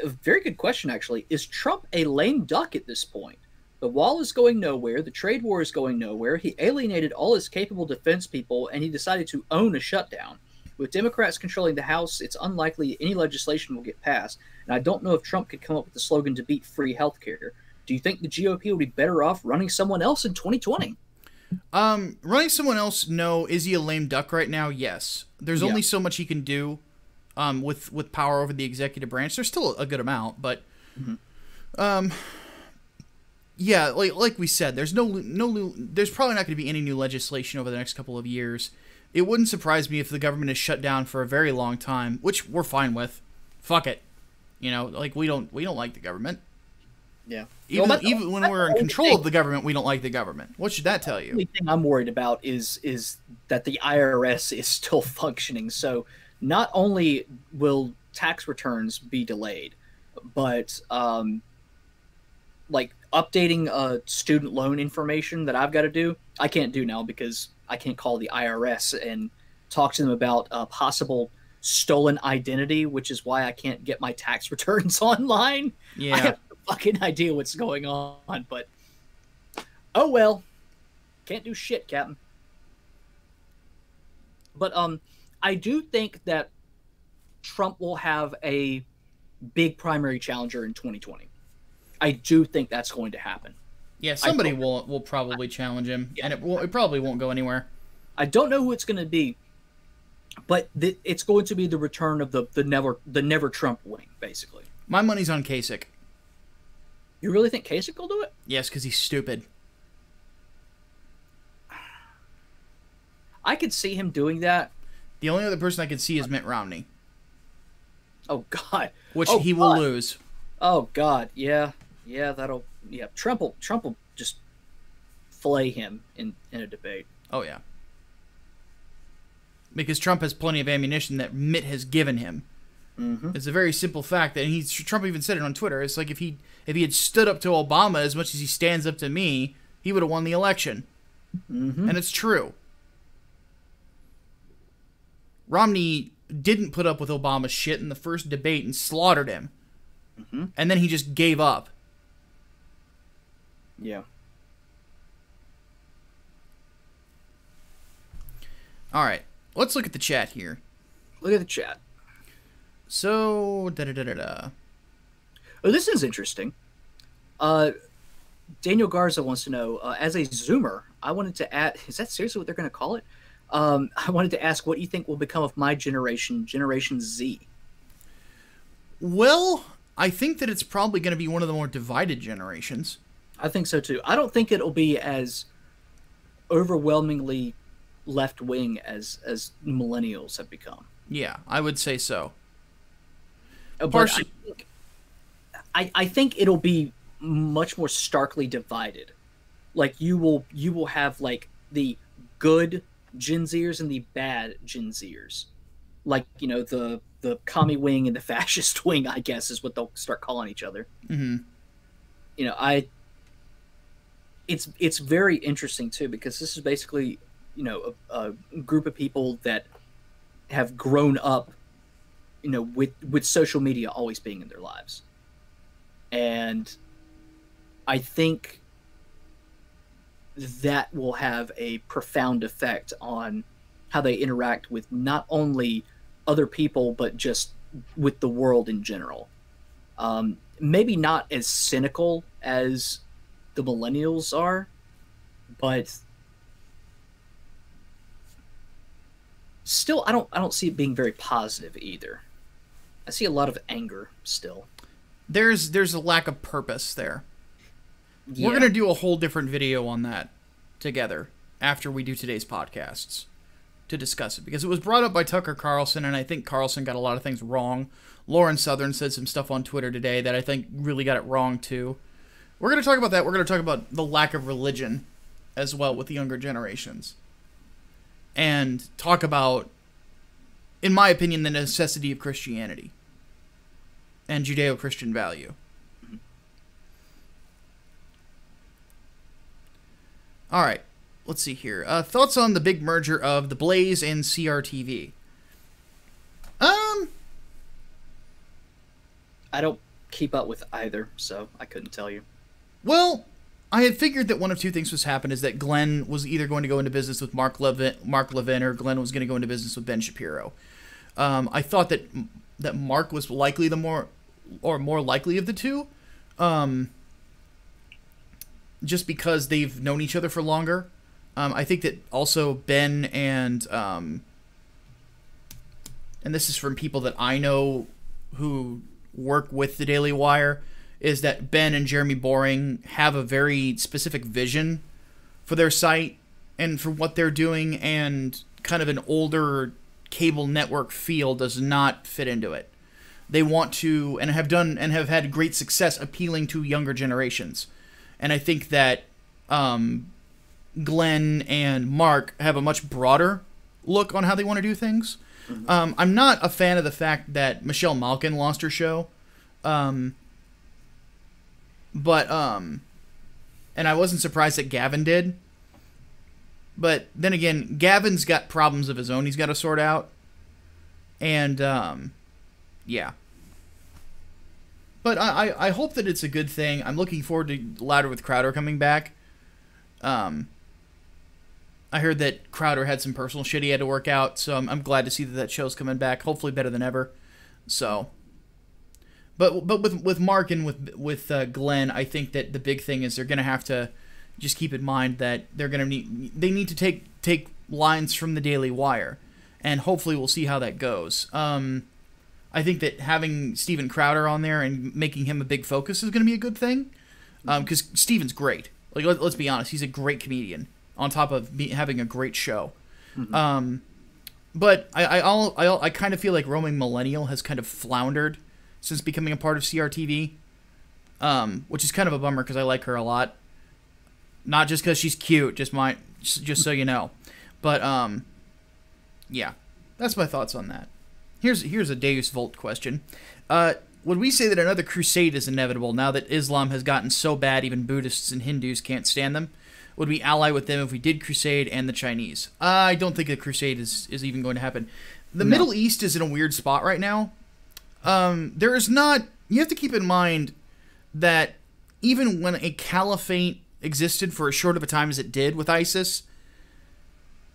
A very good question, actually. Is Trump a lame duck at this point? The wall is going nowhere. The trade war is going nowhere. He alienated all his capable defense people, and he decided to own a shutdown. With Democrats controlling the House, it's unlikely any legislation will get passed. And I don't know if Trump could come up with a slogan to beat free healthcare. Do you think the GOP would be better off running someone else in 2020? Running someone else, no. Is he a lame duck right now? Yes. There's only so much he can do with power over the executive branch. There's still a good amount, but yeah, like we said, there's there's probably not going to be any new legislation over the next couple of years. It wouldn't surprise me if the government is shut down for a very long time, which we're fine with. Fuck it. You know, like we don't like the government. Yeah. Even when we're in control of the government, we don't like the government. What should that tell you? The only thing I'm worried about is that the IRS is still functioning. So not only will tax returns be delayed, but like updating student loan information that I've got to do, I can't do now because I can't call the IRS and talk to them about a possible stolen identity, which is why I can't get my tax returns online. Yeah. I have no fucking idea what's going on, but oh well. Can't do shit, Captain. But I do think that Trump will have a big primary challenger in 2020. I do think that's going to happen. Yeah, somebody will probably challenge him, and it probably won't go anywhere. I don't know who it's going to be, but it's going to be the return of the never Trump wing, basically. My money's on Kasich. You really think Kasich will do it? Yes, because he's stupid. I could see him doing that. The only other person I could see is Mitt Romney. Oh God, which he will lose. Oh God, yeah, Trump will just flay him in a debate. Oh yeah, because Trump has plenty of ammunition that Mitt has given him. Mm-hmm. It's a very simple fact that Trump even said it on Twitter. It's like if he had stood up to Obama as much as he stands up to me, he would have won the election. Mm-hmm. And it's true. Romney didn't put up with Obama's shit in the first debate and slaughtered him. and then he just gave up. Yeah. All right, let's look at the chat here. Look at the chat. So, Oh, this is interesting. Daniel Garza wants to know, as a Zoomer, I wanted to add, is that seriously what they're going to call it? I wanted to ask what you think will become of my generation, Generation Z. Well, I think that it's probably going to be one of the more divided generations. I think so too. I don't think it'll be as overwhelmingly left-wing as millennials have become. Yeah, I would say so. But I think it'll be much more starkly divided. Like you will have like the good Gen Zers and the bad Gen Zers. Like, you know, the commie wing and the fascist wing, I guess, is what they'll start calling each other. Mm-hmm. You know, it's very interesting too, because this is basically, you know, a group of people that have grown up, you know, with social media always being in their lives. And I think that will have a profound effect on how they interact with not only other people, but just with the world in general. Maybe not as cynical as the millennials are, but still, I don't see it being very positive either. I see a lot of anger still. There's a lack of purpose there. Yeah. We're going to do a whole different video on that together after we do today's podcasts to discuss it, because it was brought up by Tucker Carlson, and I think Carlson got a lot of things wrong. Lauren Southern said some stuff on Twitter today that I think really got it wrong too. We're going to talk about that. We're going to talk about the lack of religion as well with the younger generations, and talk about, in my opinion, the necessity of Christianity and Judeo-Christian value. All right, let's see here. Thoughts on the big merger of The Blaze and CRTV? I don't keep up with either, so I couldn't tell you. Well, I had figured that one of two things was happen, is that Glenn was either going to go into business with Mark Levin, or Glenn was going to go into business with Ben Shapiro. I thought that Mark was likely the more likely of the two, just because they've known each other for longer. I think that also Ben and this is from people that I know who work with the Daily Wire, is that Ben and Jeremy Boring have a very specific vision for their site and for what they're doing, and kind of an older cable network feel does not fit into it. They want to, and have done, and have had great success appealing to younger generations. And I think that Glenn and Mark have a much broader look on how they want to do things. Mm-hmm. I'm not a fan of the fact that Michelle Malkin lost her show. And I wasn't surprised that Gavin did. But then again, Gavin's got problems of his own he's got to sort out. And, yeah. But I hope that it's a good thing. I'm looking forward to Louder with Crowder coming back. I heard that Crowder had some personal shit he had to work out, so I'm glad to see that show's coming back. Hopefully better than ever. So, but with Mark and with Glenn, I think that the big thing is they're gonna have to just keep in mind that they need to take lines from the Daily Wire, and hopefully we'll see how that goes. I think that having Steven Crowder on there and making him a big focus is going to be a good thing, because Steven's great. Like, let's be honest, he's a great comedian on top of having a great show. Mm-hmm. But I kind of feel like Roaming Millennial has kind of floundered since becoming a part of CRTV, which is kind of a bummer because I like her a lot. Not just because she's cute, just so you know. But yeah, that's my thoughts on that. Here's a Deus Volt question. Would we say that another crusade is inevitable now that Islam has gotten so bad even Buddhists and Hindus can't stand them? Would we ally with them if we did crusade and the Chinese? I don't think a crusade is even going to happen. The Middle East is in a weird spot right now. There is not you have to keep in mind that even when a caliphate existed for as short of a time as it did with ISIS,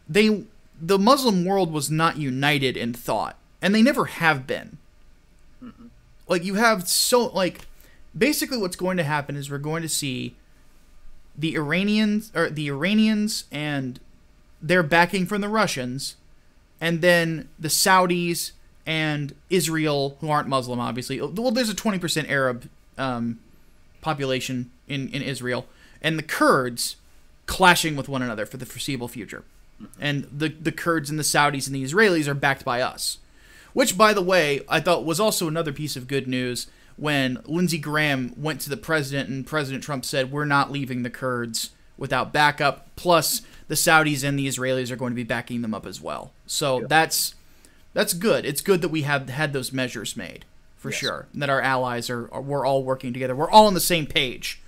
the Muslim world was not united in thought, and they never have been. Mm-hmm. Like, you have basically what's going to happen is we're going to see the Iranians and their backing from the Russians, and then the Saudis and Israel, who aren't Muslim, obviously. Well, there's a 20% Arab population in Israel, and the Kurds clashing with one another for the foreseeable future. And the Kurds and the Saudis and the Israelis are backed by us. Which, by the way, I thought was also another piece of good news when Lindsey Graham went to the president and President Trump said, we're not leaving the Kurds without backup. Plus, the Saudis and the Israelis are going to be backing them up as well. So that's good. It's good that we have had those measures made, for sure. And that our allies we're all working together. We're all on the same page.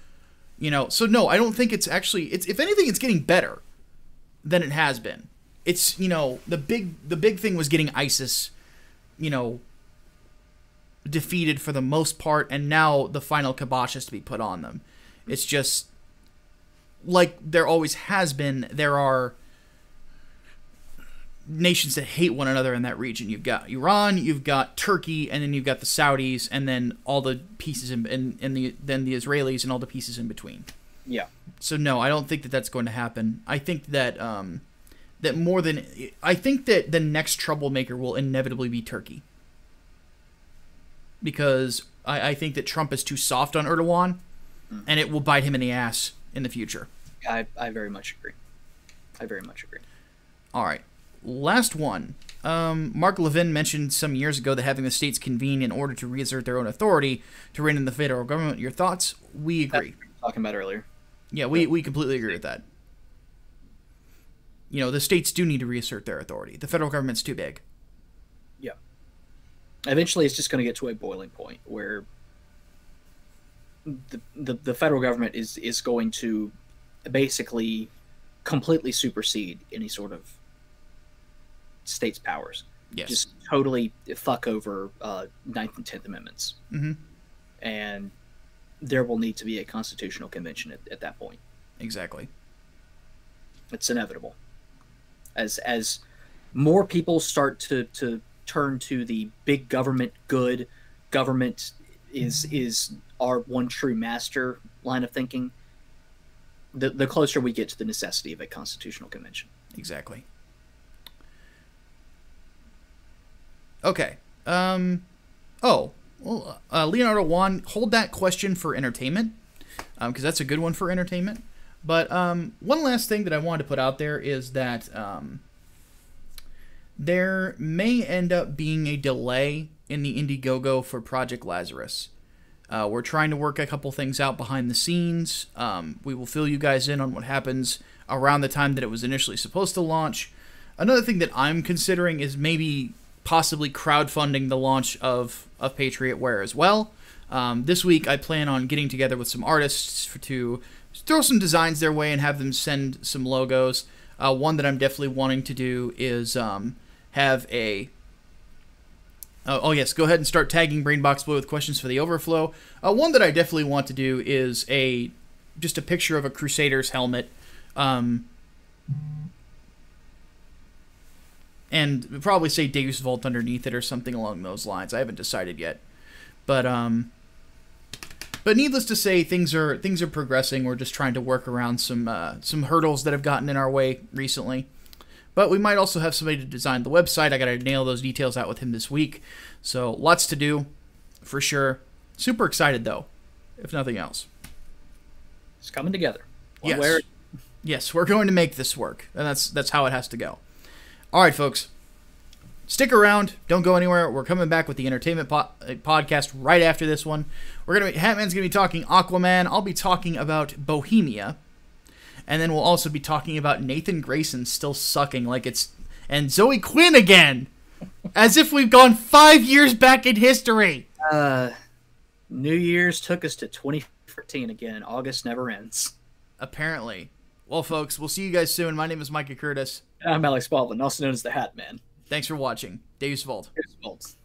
So no, I don't think it's actually, if anything, it's getting better than it has been. It's, the big thing was getting ISIS, defeated for the most part, and now the final kibosh has to be put on them. It's just, like there always has been, there are nations that hate one another in that region. You've got Iran, you've got Turkey, and then you've got the Saudis, and then all the pieces then the Israelis and all the pieces in between. Yeah. So no, I don't think that that's going to happen. I think that I think that the next troublemaker will inevitably be Turkey, because I think that Trump is too soft on Erdogan, and it will bite him in the ass in the future. I very much agree. All right. Last one. Mark Levin mentioned some years ago that having the states convene in order to reassert their own authority to rein in the federal government. Your thoughts? We agree. Talking about earlier. Yeah, we completely agree with that. The states do need to reassert their authority. The federal government's too big. Yeah. Eventually, it's just going to get to a boiling point where the federal government is going to basically completely supersede any sort of state's powers. Yes. Just totally fuck over 9th and 10th Amendments. Mm-hmm. And there will need to be a constitutional convention at that point. Exactly. It's inevitable. As more people start to turn to the big government, good government is our one true master line of thinking, the closer we get to the necessity of a constitutional convention. Exactly. Okay. Leonardo Juan, hold that question for entertainment, because that's a good one for entertainment. But one last thing that I wanted to put out there is that there may end up being a delay in the Indiegogo for Project Lazarus. We're trying to work a couple things out behind the scenes. We will fill you guys in on what happens around the time that it was initially supposed to launch. Another thing that I'm considering is maybe possibly crowdfunding the launch of Patriot Wear as well. This week I plan on getting together with some artists to throw some designs their way and have them send some logos. One that I'm definitely wanting to do is have a... oh yes, go ahead and start tagging Brainbox Boy with questions for the overflow. One that I definitely want to do is just a picture of a Crusaders helmet. And probably say Deus Vult underneath it or something along those lines. I haven't decided yet. But needless to say, things are progressing. We're just trying to work around some hurdles that have gotten in our way recently. But we might also have somebody to design the website. I got to nail those details out with him this week. So lots to do, for sure. Super excited, though, if nothing else. It's coming together. Yes. Yes, we're going to make this work. And that's how it has to go. All right, folks. Stick around. Don't go anywhere. We're coming back with the entertainment podcast right after this one. Hatman's going to be talking Aquaman. I'll be talking about Bohemia. And then we'll also be talking about Nathan Grayson still sucking and Zoe Quinn again. As if we've gone 5 years back in history. New Year's took us to 2014 again. August never ends. Apparently. Well, folks, we'll see you guys soon. My name is Micah Curtis. I'm Alex Baldwin, also known as The Hatman. Thanks for watching. Deus Vult. Deus Vult.